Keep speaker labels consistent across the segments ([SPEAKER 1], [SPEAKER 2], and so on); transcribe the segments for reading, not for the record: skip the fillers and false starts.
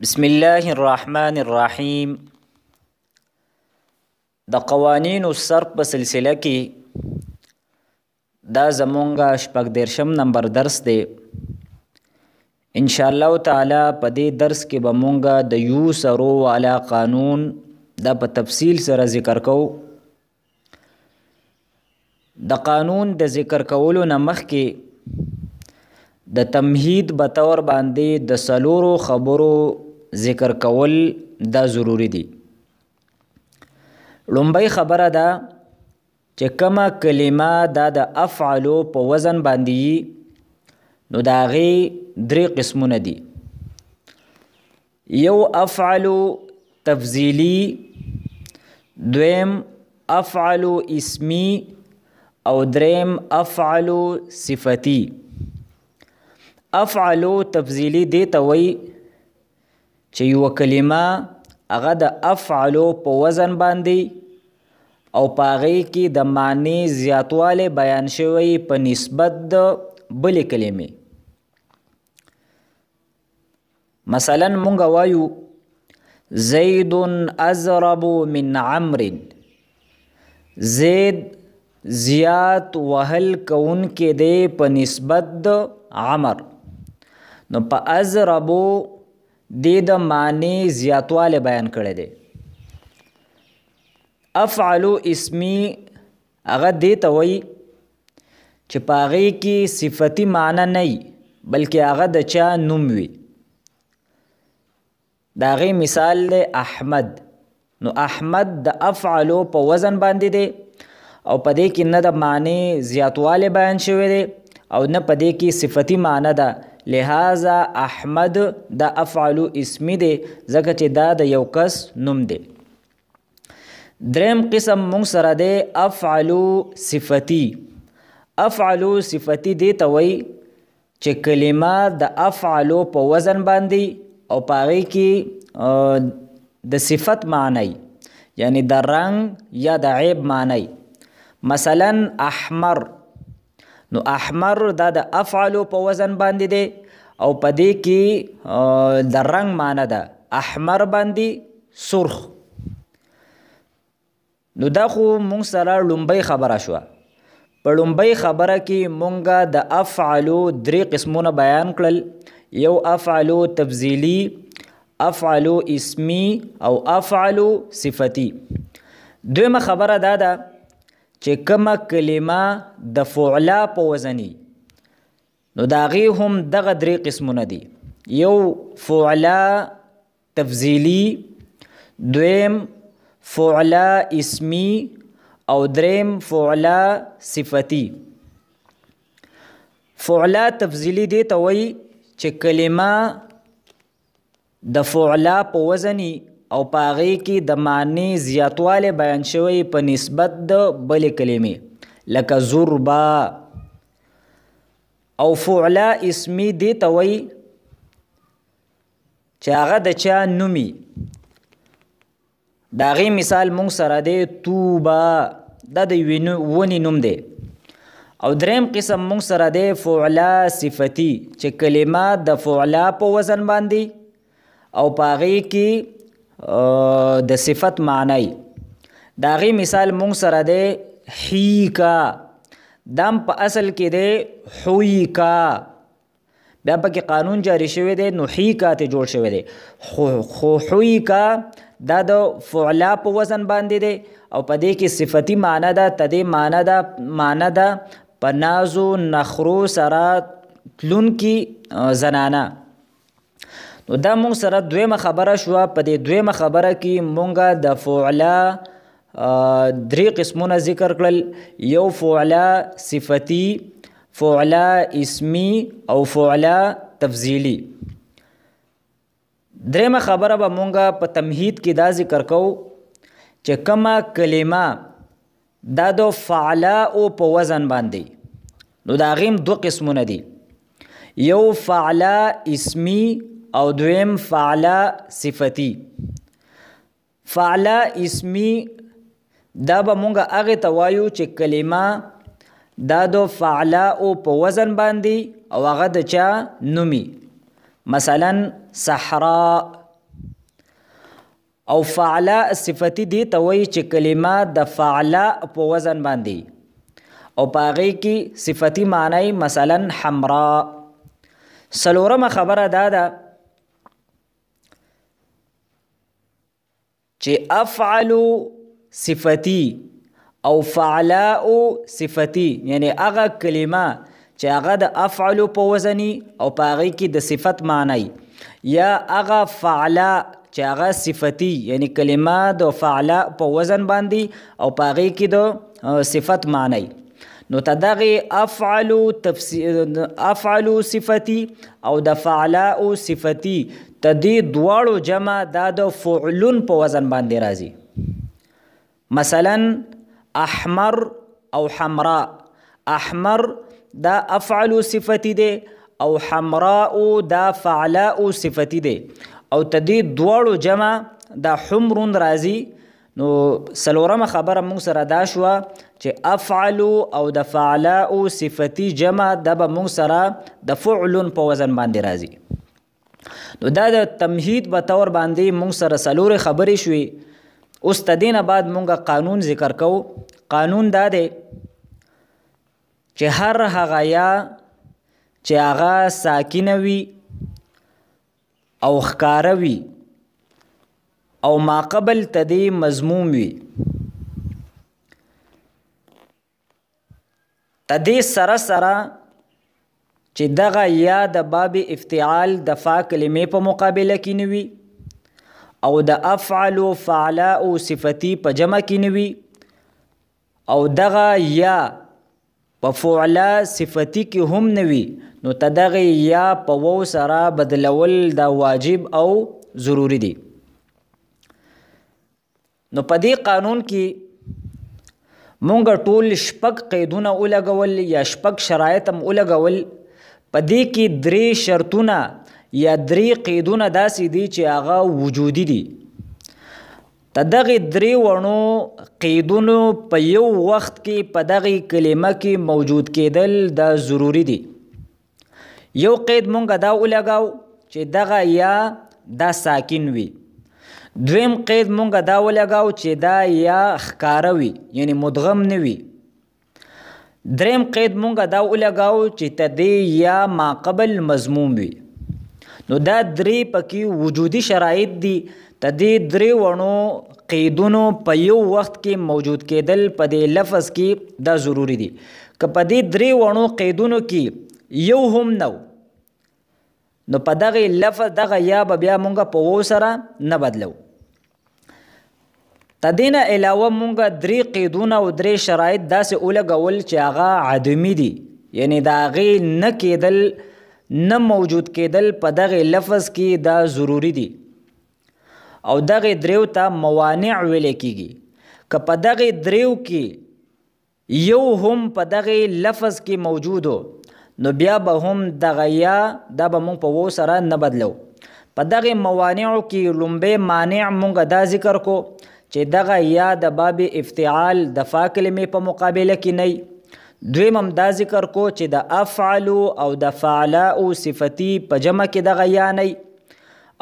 [SPEAKER 1] بسم الله الرحمن الرحیم. د قوانینو صرف په سلسله کې دا زمونږه شپږ دیرشم نمبر درس دی. ان شاء الله تعالی په دې درس کې به مونږه د یوسرو والا قانون دا په تفصیل سره ذکر کوو. د قانون د ذکر کولو نه مخکې د تمهید به طور باندې د څلورو خبرو ذکر کول دا ضروری دي. لومبۍ خبره ده چې کومه کلمه دا د افعلو په وزن باندې نو د هغې درې قسمونه دي. یو افعلو تفضیلی، دویم افعلو اسمی او دریم افعلو صفتی. افعلو تفضیلی دې ته وایي چې یوه کلمه هغه د افعلو په وزن باندې او په هغې کې د معنی زیاتوالی بیان شوی په نسبت د بلې کلمې. مثلا مونږ وایو زید ازرب من عمر، زید زیات وهل کوونکی دی په نسبت د عمر. نو په ازربو د معنی زیاتوالی بیان کړی دی. افعلو اسمی هغه دې ته وایي چې په هغې کې صفتی معنی نه وي بلکې هغه د چا نوم وي. د هغې مثال دی احمد. نو احمد د افعلو په وزن باندې دی او په دې کې نه د معنی زیاتوالی بیان شوی دی او نه په دې کې صفتی معنی ده، لہذا احمد د افعلو اسمی دی ځکه چې دا د یو کس نوم دی. دریم قسم مونږ سره دی افعلو صفتی. افعلو صفتی دې ته وایي چې کلمه د افعلو په وزن باندې او په هغې کې د صفت معنی یعنی د رنګ یا د عیب معنی. مثلا احمر، نو احمر دا د افعلو په وزن باندې دی او په دې کې د رنګ معنی ده، احمر باندې سرخ. نو دا خو مونږ سره لومبۍ خبره شوه. په لومبۍ خبره کې مونږه د افعلو درې قسمونه بیان کړل. یو افعلو تفضیلی، افعلو اسمی او افعلو صفتی. دویمه خبره دا ده چې کومه کلمه د فعلا په وزنی نو د هغې هم دغه درې قسمونه دي. یو فعلا تفضیلی، دویم فعلا اسمی او دریم فعلا صفتی. فعلا تفضیلی دې ته وایي چې کلمه د فعلا په وزنی او په هغې کې د معنی زیاتوالی بیان شوی په نسبت د بلې کلمې لکه زربا. او فعلا اسمی دې ته وایي چې هغه د چا نومي. د هغې مثال مونږ سره دی توبه، دا د یوې ونې نوم دی. او دریم قسم مونږ سره دی فعلا صفتی چې کلمه د فعلا په وزن باندې او په هغې کې د صفت معنی. د هغې مثال مونږ سره دی حیکا، دام په اصل کې دی حویکا، بیا پکې قانون جاری شوی دی نو حیکا ته جوړ شوی دی. خو حویکا دا د فعلا په وزن باندې دی او په دې کې صفتی معنی ده، تدې معنی ده په نازو نخرو سره تلونکي زنانه. نو دا مونږ سره دویمه خبره شوه. په دې دویمه خبره کې مونږه د فعلا درې قسمونه ذکر کړل. یو فعلا صفتی، فعلا اسمی او فعلا تفضیلی. دریمه خبره به مونږه په تمهید کې دا ذکر کوو چې کومه کلمه دا د فعلا او په وزن باندې نو د هغې هم دوه قسمونه دي. یو فعلا اسمی او دویم فعلا صفتی. فعلا اسمی دا به مونږه هغې ته وایو چې کلمه دا د فعلا او په وزن باندې او هغه د چا نومي. مثلا صحرا او فعلا صفتی دی ته وایي چې کلمه د فعلا په وزن باندې او په هغې کې صفتی معنی مثلا حمرا. څلورمه خبره دا ده چې افعلو صفتی او فعلاء صفتی یعنی هغه کلمه چې هغه د افعلو په وزنی او په هغې کې د صفت معنی، یا هغه فعلا چې هغه صفتی یعنی کلمه د فعلا په وزن باندې او په هغې کې د صفت معنی. نو ته دغې افعلو صفتی او د فعلاء صفتی ته دې دواړو جمع دا د فعلون په وزن باندې راځي. مثلا احمر او حمراء، احمر دا افعلو صفتی دی او حمراء دا فعلاء صفتی دی او ته دې دواړو جمع دا حمرون راځي. نو څلورمه خبره موږ سره دا شوه چې افعلو او د فعلاء صفتی جمع دا به موږ سره د فعلون په وزن باندې راځي. نو دا د تمهید په طور باندې موږ سره څلورې خبرې شوې. اوس د دې نه بعد موږ قانون ذکر کوو. قانون دا دی چې هر هغه یا چې هغه ساکنه وي او ښکاره وي او ماقبل ته دې مضموم وي، ته دې سره سره چې دغه یا د باب افتعال د فا کلمې په مقابله کې نه وي او د افعلو فعلاء صفتی په جمع کې نه وي او دغه یا په فعلا صفتی کې هم نه وي، نو ته دغه یا په وو سره بدلول دا واجب او ضروری دی. نو په دې قانون کې مونږ ټول شپږ قیدونه ولګول یا شپږ شرایط هم ولګول. په دې کې درې شرطونه یا درې قیدونه داسې دي چې هغه وجودي دي. ته دغې درې وړو قیدونو په یو وخت کې په دغې کلمه کې موجود کېدل دا ضروري دي. یو قید مونږ دا ولګاو چې دغه یا دا ساکن وي. دویم قید مونږ دا ولګاو چې دا یا ښکاره وي یعنی مدغم نه وي. دریم قید مونږ دا ولګاو چې ته دې یا ماقبل مضموم وي. نو دا درې پکې وجودي شرایط دي. ته دې درې وړو قیدونو په یو وخت کې موجود کېدل په دې لفظ کې دا ضروري دي. که په دې درې وړو قیدونو کې یو هم نو نو په دغه لفظ دغه یا به بیا مونږ په وو سره نه بدلو. د دې نه علاوه مونږ درې قیدونه او درې شرایط داسې ولګول چې هغه عدمي دي یعنی د هغې نه کېدل نه موجود کېدل په دغې لفظ کې دا ضروري دي او دغې دریو ته موانع ویلی کېږي. که په دغې دریو کې یو هم په دغې لفظ کې موجود نو بیا به هم دغه یا دا به مونږ په وو سره نه بدلو. په دغې موانعو کې لومبی مانع مونږ دا ذکر کو چې دغه یا د باب افتعال د فا کلمې په مقابله کې نه. دویم هم دا ذکر کو چې د افعلو او د فعلاء صفتی په جمع کې دغه یا نه.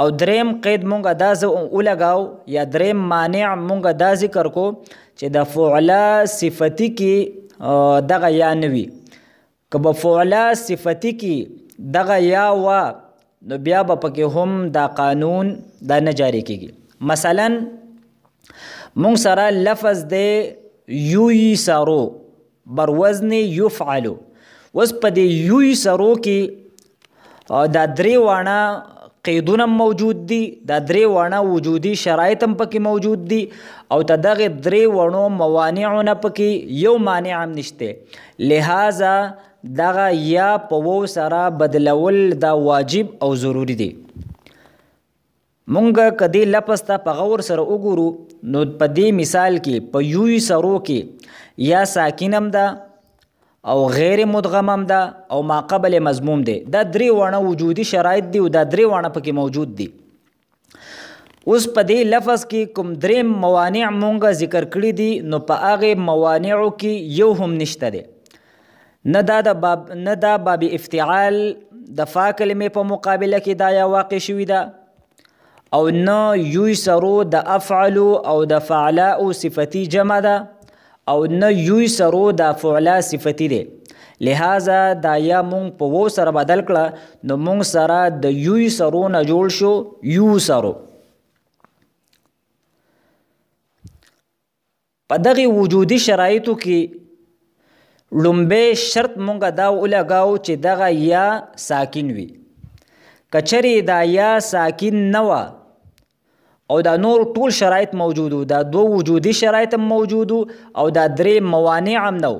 [SPEAKER 1] او دریم قید مونږ دا ولګاو یا دریم مانع مونږ دا ذکر کو چې د فعلا صفتی کې دغه یا نه وي. که به فعلا صفتی کې دغه یا وا نو بیا به پکې هم دا قانون دا نه جاری کېږي. مثلا مونږ سره لفظ دی یویسرو بر وزن یفعلو. اوس په دې یویسرو کې دا درې واړه قیدونه موجود دي، دا درې واړه وجودي شرایط هم پکې موجود دي او ته دغې درې وړو موانعو نه پکې یو مانع هم نشته. لہذا دغه یا په وو سره بدلول دا واجب او ضروری دی. مونږ که دې لفظ ته په غور سره وګورو نو په دې مثال کې په یوی سرو کې یا ساکن هم ده او غیر مدغم هم ده او ماقبل مضموم دی. دا درې واړه وجودي شرایط دي او دا درې واړه پکې موجود دي. اوس په دې لفظ کې کوم درې موانع مونږ ذکر کړي دي نو په هغې موانعو کې یو هم نشته دی. نه دا باب افتعال د فا کلمې په مقابله کې دا یا واقع شوي ده او نه یوسرو د افعلو او د فعلاء صفتی جمع ده او نه یوسرو د فعلا صفتی ده. لہذا دا یا مونږ په وو سره بدل کړه نو مونږ سره د یوسرو نه جوړ شو یوسرو. په دغه وجودي شرایطو کې لومبه شرط مونږ دا ولګاو چې دغه یا ساکن وي. کچری دا یا ساکن نه وه او دا نور ټول شرایط موجودو، دا دو وجودي شرایط هم موجودو او دا درې موانع هم نو،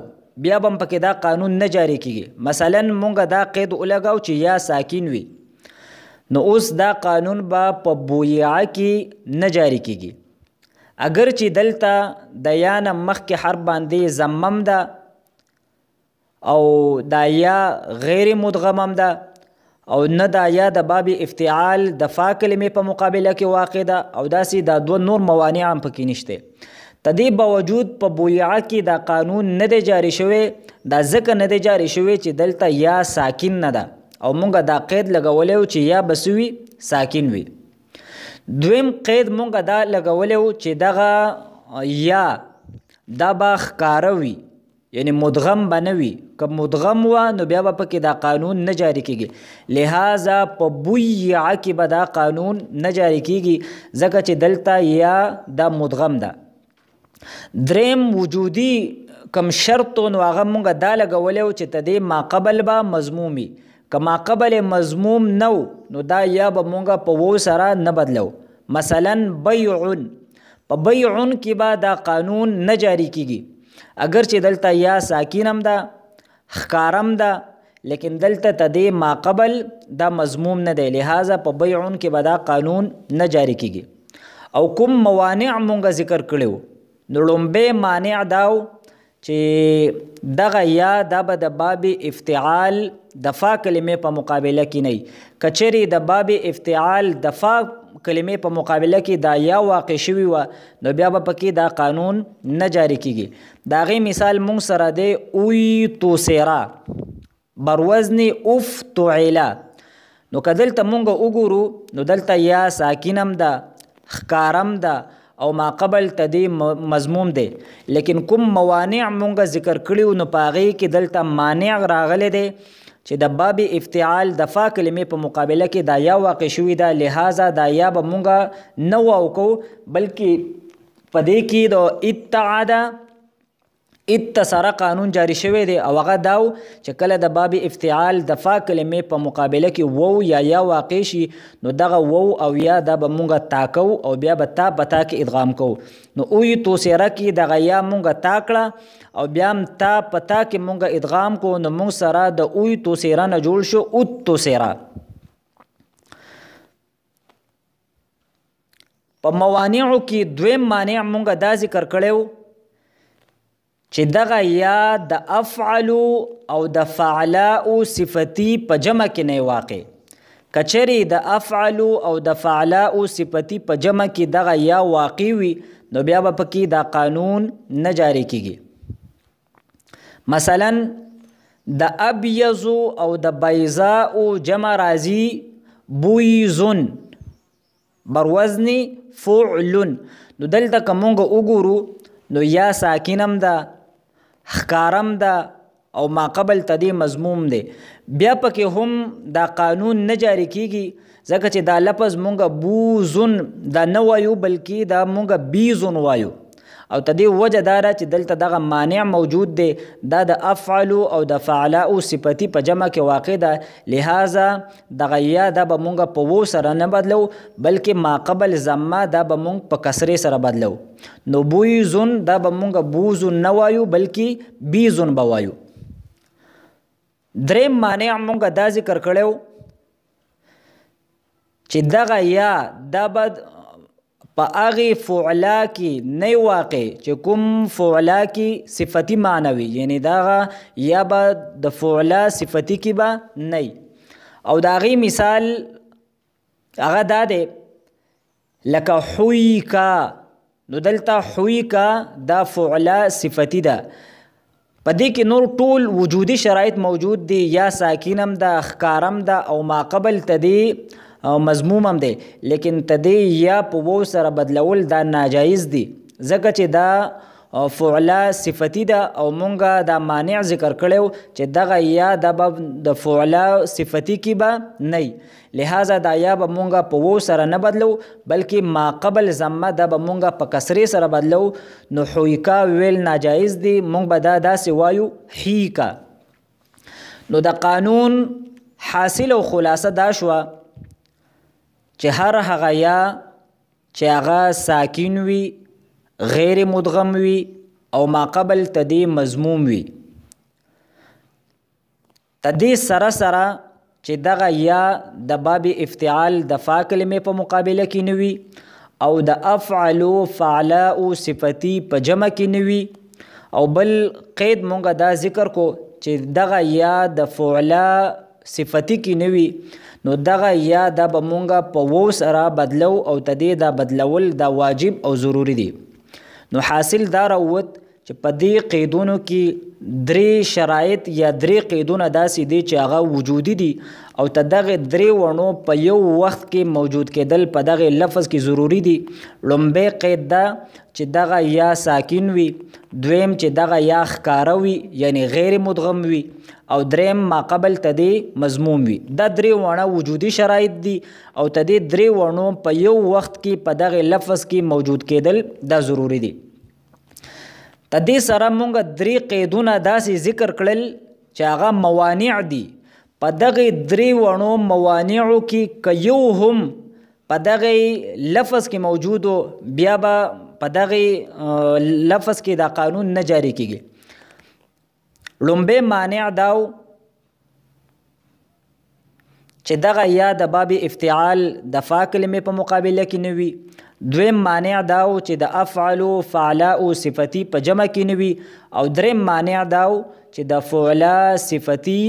[SPEAKER 1] بیا به هم پکې دا قانون نه جاری کیږي. مثلا مونږ دا قید ولګاو چې یا ساکن وي نو اوس دا قانون به په بویعه کې نه جاری کیږي. اگر چې دلته د یا نه مخکې حرف باندې ضمم ده او دا یا غیر مدغم هم ده او نه دا یا د باب افتعال د فا کلمې په مقابله کې واقع ده او داسې دا دو نور موانع هم پکې نشته. تدې باوجود په بویعه کې دا قانون نه دی جاری شوی، دا ځکه نه دی جاری شوی چې دلته یا ساکن نه ده او مونږ دا قید لګولی چې یا بسوي ساکن وي. دویم قید مونږ دا لګولی چې دغه یا دا به ښکاره وي، یعنی مدغم به نه وي. که مدغم وه نو بیا به پکې دا قانون نه جاری کیږي. لہذا په بویعه کې به دا قانون نه جاری کیږي ځکه چې دلته یا دا مدغم ده. دریم وجودي کم شرط نو هغه مونږ دا لګولی چې تدې ما قبل به مضموم وي. که ما قبل مضموم نو نو دا یا به مونږ په وو سره نه بدلو. مثلا بیعون، په بیعون کې به دا قانون نه جاری کیږي اگر چې دلته یا ساکین هم ده ښکارم ده لیکن دلته تدې ما قبل دا مضموم نه دی. لہذا په بیعون کې به دا قانون نه جاری کیږي. او کوم موانع مونږ ذکر کړیو نو لومبه مانع داو چې دغه یا دا به د باب افتعال د فا کلمې په مقابله کې نه. کچری د باب افتعال د فا کلمې په مقابله کې دا یا واقع شوي وه نو بیا به پکې دا قانون نه جاری کیږي. د هغې مثال مونږ سره دی اوی توسیرا بروزن افتعلا. نو که دلته مونږ وګورو نو دلته یا ساکن هم ده ښکارم ده او ما قبل تدې مضموم دی، لیکن کوم موانع مونږ ذکر کړیو نو په هغې کې دلته مانع راغلی دی چې د باب افتعال د فا کلمې په مقابله کې دا یا واقع شوي ده. لہذا دا یا به مونږ نه واوکو بلکې په دې کې د اتعاده اتصره قانون جاری شوی دی او هغه داو چې کله د باب افتعال د فا کلمې په مقابله کې وو یا واقع شي نو دغه وو او یا دا به مونږ تا کو او بیا به تا په تا کې ادغام کو. نو اوی توسیره کې دغه یا مونږ تا کړه او بیا هم تا په تا کې مونږ ادغام کو نو مونږ سره د اوی توسیره نه جوړ شو اوت توسیره. په موانعو کې دویم مانع مونږ دا ذکر کړیو چې دغه یا د افعلو او د فعلاء صفتی په جمع کې نه واقع. کچری د افعلو او د فعلاء صفتی په جمع کې دغه یا واقع وي نو بیا به پکې دا قانون نه جاری کیږي. مثلا د ابیض او د بیضاء جمع راځي بویزن بروزن فعلن. نو دلته که مونږ وګورو نو یا ساکن هم ده ښکارم ده او ما قبل تدې مضموم دی. بیا پکې هم دا قانون نه جاری کیږي ځکه چې دا لفظ مونږ بوزن دا نه وایو بلکې دا مونږ بیزن وایو او تدې وجه دا ده چې دلته دغه مانع موجود دی. دا د افعلو او د فعلاء صفتی په جمع کې واقع ده. لہذا دغه یا دا به مونږ په وو سره نه بدلو بلکې ما قبل ضمه دا به مونږ په کسرې سره بدلو. نو بویزن دا به مونږ بوزن نه وایو بلکې بیزن به وایو. دریم مانع مونږ دا ذکر کړیو چې دغه یا دا به په هغې فعلا کې نه واقع چې کوم فعلا کې صفتی معنی وي، یعنی دغه یا به د فعلا صفتی کې به نه. او د هغې مثال هغه دا دی لکه حویکا. نو دلته حویکا دا فعلا صفتی ده. په دې کې نور ټول وجودي شرایط موجود دي، یا ساکن هم ده ښکارم ده او ما قبل ته دی مضموم هم دی، لیکن تدې یا په وو سره بدلول دا ناجایز دي، ځکه چې دا فعله صفتی ده او مونږه دا مانع ذکر کړیو چې دغه یا د د فعله صفتی کې به نه، لہذا دا یا به مونږه په وو سره نه بدلو بلکې ما قبل ضمه دا به مونږه په کسرې سره بدلو. نو حویکا ویل ناجایز دي، مونږ به دا داسې وایو حیکا. نو د قانون حاصل او خلاصه دا شوه چې هر هغه یا چې هغه ساکن وي، غیر مدغم وي او ما قبل تدې مضموم وي، تدې سره سره چې دغه یا د باب افتعال د فا کلمې په مقابله کې نه وي او د افعلو فعلاء صفتی په جمع کې نه وي، او بل قید مونږه دا ذکر کو چې دغه یا د فعلا صفتی کې نه وي، نو دغه یا دا به مونږه په وو سره بدلو او تدې دا بدلول دا واجب او ضروری دی. نو حاصل دا راووت چې په دې قیدونو کې درې شرایط یا درې قیدونه داسې دي چې هغه وجودي دي او ته دغه درې وڼو په یو وخت کې موجود کېدل په دغه لفظ کې ضروری دي. لومبی قید دا چې دغه یا ساکن وي، دویم چې دغه یا ښکاره وي یعنی غیر مدغم وي، او دریم ما قبل تدې مضموم وي. دا درې وڼه وجودي شرایط دي او تدې درې وڼو په یو وخت کې په دغه لفظ کې موجود کېدل دا ضروری دي. تدې سره مونږ درې قیدونه داسې ذکر کړل چې هغه موانع دي. په دغه درې وڼو موانعو کې که یو هم په دغه لفظ کې موجود بیا به په دغه لفظ کې دا قانون نه جاری کیږي. لومبی مانع داو چې دغه یا د باب افتعال د فا کلمې په مقابله کې نه وي، دویم مانع داو چې د افعلو فعلاء صفتی په جمع کې نه وي، او دریم مانع داو چې د فعلا صفتی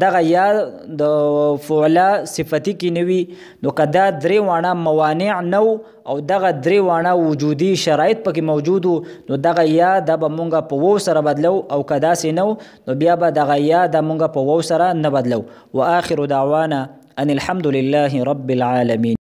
[SPEAKER 1] دغه یا د فعلا صفتی کې نه وي. نو که دا درې واړه موانع نو او دغه درې واړه وجودي شرایط پکې موجود نو دغه یا د به مونږ په وو سره بدلو، او که داسې نو نو بیا به دغه یا د مونږ په وو سره نه بدلو. واخر دعوانا ان الحمد لله رب العالمين.